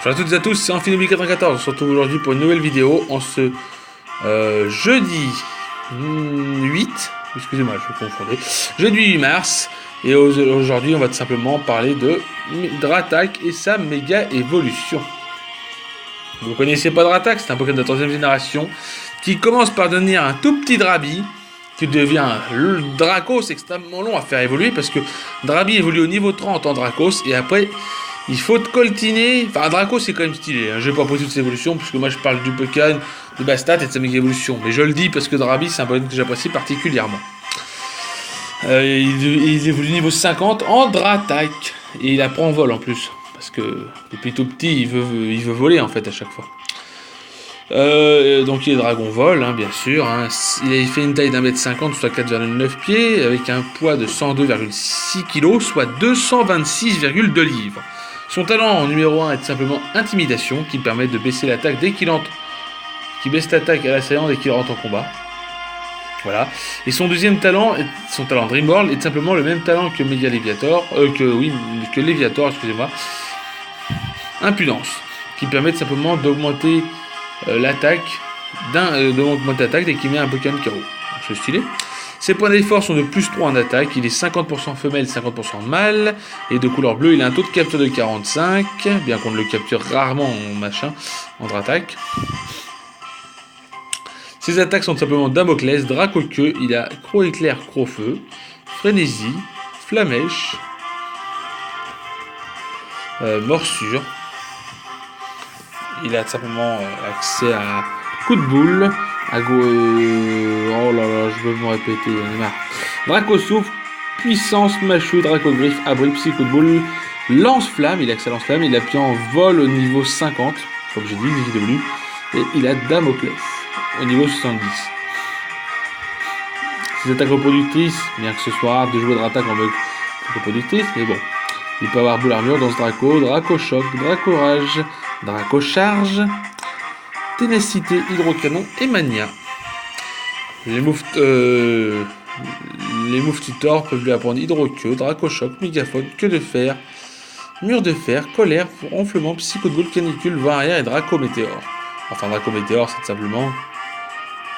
Bonjour à toutes et à tous, c'est Amphinobi94. On se retrouve aujourd'hui pour une nouvelle vidéo en ce jeudi 8, excusez-moi, je me confondais, jeudi 8 mars. Et aujourd'hui, on va tout simplement parler de Dratak et sa méga évolution. Vous connaissez pas Dratak, c'est un Pokémon de la 3ème génération qui commence par devenir un tout petit Drabi, qui devient le Dracos extrêmement long à faire évoluer parce que Drabi évolue au niveau 30 en Dracos et après il faut coltiner. Enfin, Dracos c'est quand même stylé, hein. Je vais pas poser toutes ces évolutions parce que moi je parle du Pokémon de Bastat et de sa méga évolution, mais je le dis parce que Drabi c'est un Pokémon que j'apprécie particulièrement. Il évolue niveau 50 en Dratak et il apprend en vol en plus parce que depuis tout petit il veut voler en fait à chaque fois. Donc il est dragon vol, hein, bien sûr, hein. Il fait une taille d'1m50, soit 4,9 pieds, avec un poids de 102,6 kg, soit 226,2 livres. Son talent en numéro 1 est tout simplement intimidation, qui permet de baisser l'attaque dès qu'il entre, qui baisse l'attaque à l'assaillant dès qu'il rentre en combat. Voilà. Et son deuxième talent, son talent Dreamworld, est tout simplement le même talent que Mega Léviator, que Léviator, excusez-moi. Impudence, qui permet tout simplement d'augmenter l'attaque dès qu'il met un Pokémon KO. C'est stylé. Ses points d'effort sont de plus 3 en attaque. Il est 50% femelle, 50% mâle. Et de couleur bleue, il a un taux de capture de 45. Bien qu'on le capture rarement en Dratak. Ses attaques sont tout simplement Damoclès, Dracoqueux. Il a Croc-Éclair, Croc-Feu, Frénésie, Flamèche, Morsure. Il a tout simplement accès à coup de boule, oh là là, je veux me répéter, j'en ai marre. Draco souffle, puissance, mâchouille, Draco griffe, abri, psy, coup de boule, lance-flamme, il a accès à lance-flamme, il appuie en vol au niveau 50, comme j'ai dit, il évolue, et il a Damoclès au niveau 70. Ses attaques reproductrices, bien que ce soit rare de jouer Dratak en mode reproductrice, mais bon. Il peut avoir boule armure dans ce Draco, Draco choc, Draco rage, Draco charge, ténacité, hydrocanon et mania. Les moves tutors peuvent lui apprendre hydroqueux, Draco choc, mégaphone, queue de fer, mur de fer, colère, ronflement, psycho de boule, canicule, vent arrière et Draco météore. Enfin, Draco météore, c'est simplement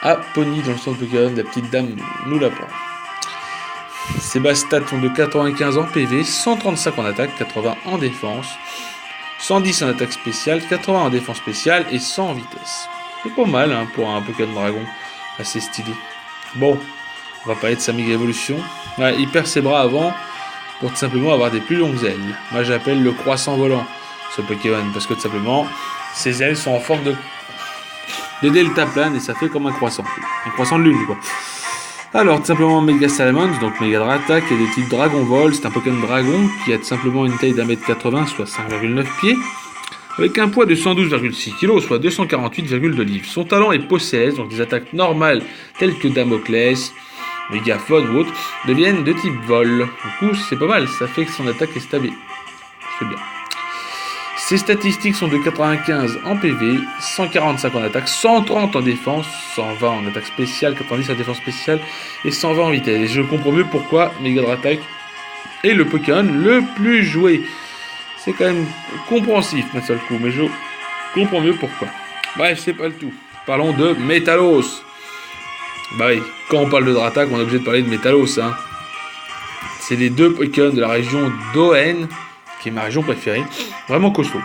Apony dans le centre Pokémon, la petite dame nous l'apprend. Ses bases stats sont de 95 en PV, 135 en attaque, 80 en défense, 110 en attaque spéciale, 80 en défense spéciale et 100 en vitesse. C'est pas mal, hein, pour un Pokémon dragon assez stylé. Bon, on va parler de sa méga évolution. Ouais, il perd ses bras avant pour tout simplement avoir des plus longues ailes. Moi j'appelle le croissant volant ce Pokémon parce que tout simplement ses ailes sont en forme de deltaplane et ça fait comme un croissant de lune quoi. Alors, tout simplement Mega Salamence, donc Mega Dratak et de type Dragon Vol, c'est un Pokémon Dragon qui a tout simplement une taille d'1m80, soit 5,9 pieds, avec un poids de 112,6 kg, soit 248,2 livres. Son talent est peau céleste, donc des attaques normales telles que Damoclès, Mégaphone ou autres, deviennent de type Vol. Du coup, c'est pas mal, ça fait que son attaque est stable. C'est bien. Ses statistiques sont de 95 en PV, 145 en attaque, 130 en défense, 120 en attaque spéciale, 90 en défense spéciale et 120 en vitesse. Et je comprends mieux pourquoi Mega Dratak est le Pokémon le plus joué. C'est quand même compréhensif d'un seul coup, mais je comprends mieux pourquoi. Bref, c'est pas le tout. Parlons de Métalos. Bah oui, quand on parle de Dratak, on est obligé de parler de Métalos, hein. C'est les deux Pokémon de la région d'Oen, qui est ma région préférée, vraiment costaud.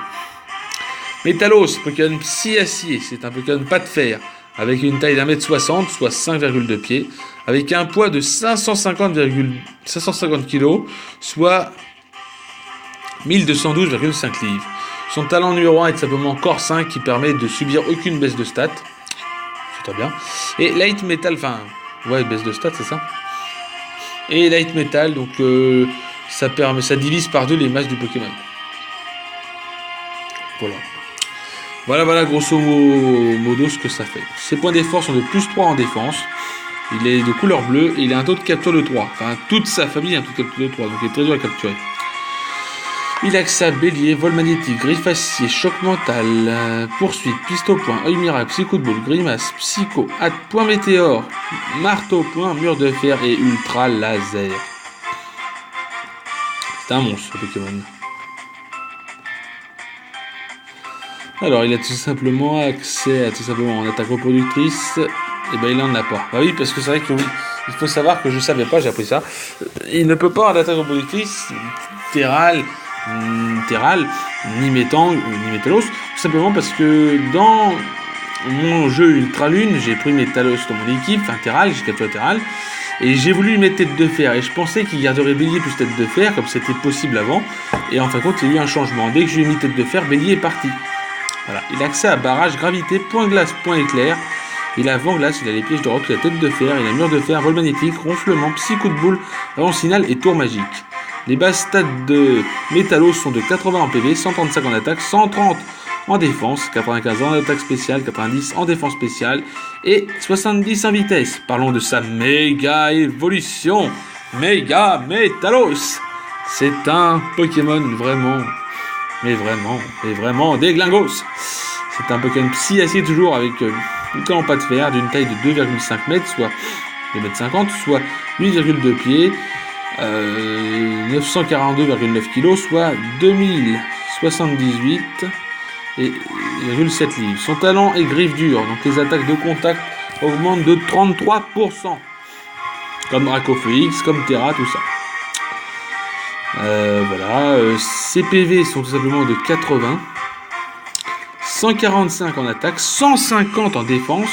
Métalos, Pokémon Psy-Acier, c'est un Pokémon pas de fer, avec une taille d'1m60, soit 5,2 pieds, avec un poids de 550 kg, soit 1212,5 livres. Son talent numéro 1 est simplement Corps 5, qui permet de subir aucune baisse de stats, c'est très bien, et Light Metal, baisse de stats, c'est ça. Et Light Metal, donc ça divise par 2 les masses du Pokémon. Voilà grosso modo ce que ça fait. Ses points d'effort sont de plus 3 en défense. Il est de couleur bleue et il a un taux de capture de 3. Enfin, toute sa famille a un taux de capture de 3, donc il est très dur à capturer. Il a accès à Bélier, Vol magnétique, Griffe acier, Choc mental, Poursuite, Piste au point, Œil miracle, Psycho de boule, Grimace, Psycho, Hâte, Point météore, Marteau point, Mur de fer et Ultra laser. C'est un monstre ce Pokémon. Alors, il a tout simplement accès à en attaque reproductrice. Et ben, il en a pas. Bah oui, parce que c'est vrai que oui, il faut savoir que je savais pas, j'ai appris ça. Il ne peut pas avoir d'attaque reproductrice Terral, ni Métang, ni Métalos, tout simplement parce que dans mon jeu Ultra Lune, j'ai pris Métalos dans mon équipe, enfin Terral, j'ai capturé Terral, et j'ai voulu lui mettre tête de fer, et je pensais qu'il garderait Bélier plus tête de fer, comme c'était possible avant, et en fin de compte, il y a eu un changement. Dès que je lui ai mis tête de fer, Bélier est parti. Voilà, il a accès à barrage, gravité, point glace, point éclair. Il a vent-glace, il a les pièges de roc, il a tête de fer, il a mur de fer, vol magnétique, ronflement, psy-coup de boule, avant signal et tour magique. Les bases stats de Métalos sont de 80 en PV, 135 en attaque, 130 en défense, 95 en attaque spéciale, 90 en défense spéciale et 70 en vitesse. Parlons de sa méga évolution, Méga Métalos. C'est un Pokémon vraiment déglingos. C'est un Pokémon psy-acier toujours avec une queue en pâte de fer d'une taille de 2,5 mètres, soit 2,50 m, soit 8,2 pieds, 942,9 kg, soit 2078 et 7 livres. Son talent est griffe dure, donc les attaques de contact augmentent de 33%. Comme Dracofeuille, comme Terra, tout ça. Voilà, ses PV sont tout simplement de 80, 145 en attaque, 150 en défense,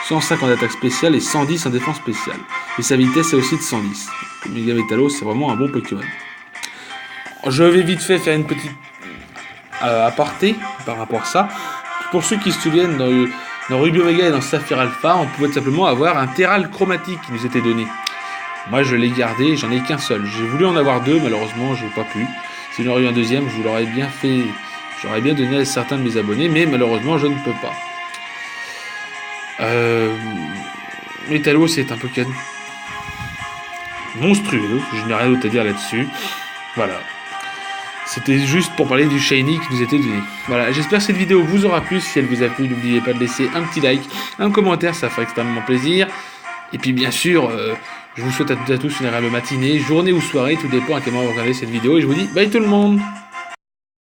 105 en attaque spéciale et 110 en défense spéciale. Et sa vitesse est aussi de 110. Méga Métalos, c'est vraiment un bon Pokémon. Je vais vite fait faire une petite aparté par rapport à ça. Pour ceux qui se souviennent, dans Ruby Omega et dans Saphir Alpha, on pouvait tout simplement avoir un Terral chromatique qui nous était donné. Moi, je l'ai gardé, j'en ai qu'un seul. J'ai voulu en avoir deux, malheureusement, je n'ai pas pu. Si j'en aurais eu un deuxième, je vous l'aurais bien fait. J'aurais bien donné à certains de mes abonnés, mais malheureusement, je ne peux pas. Métalos, c'est un Pokémon monstrueux. Je n'ai rien d'autre à dire là-dessus. Voilà. C'était juste pour parler du Shiny qui nous était donné. Voilà, j'espère que cette vidéo vous aura plu. Si elle vous a plu, n'oubliez pas de laisser un petit like, un commentaire, ça ferait extrêmement plaisir. Et puis bien sûr, je vous souhaite à toutes et à tous une agréable matinée, journée ou soirée, tout dépend à quel moment vous regardez cette vidéo. Et je vous dis bye tout le monde!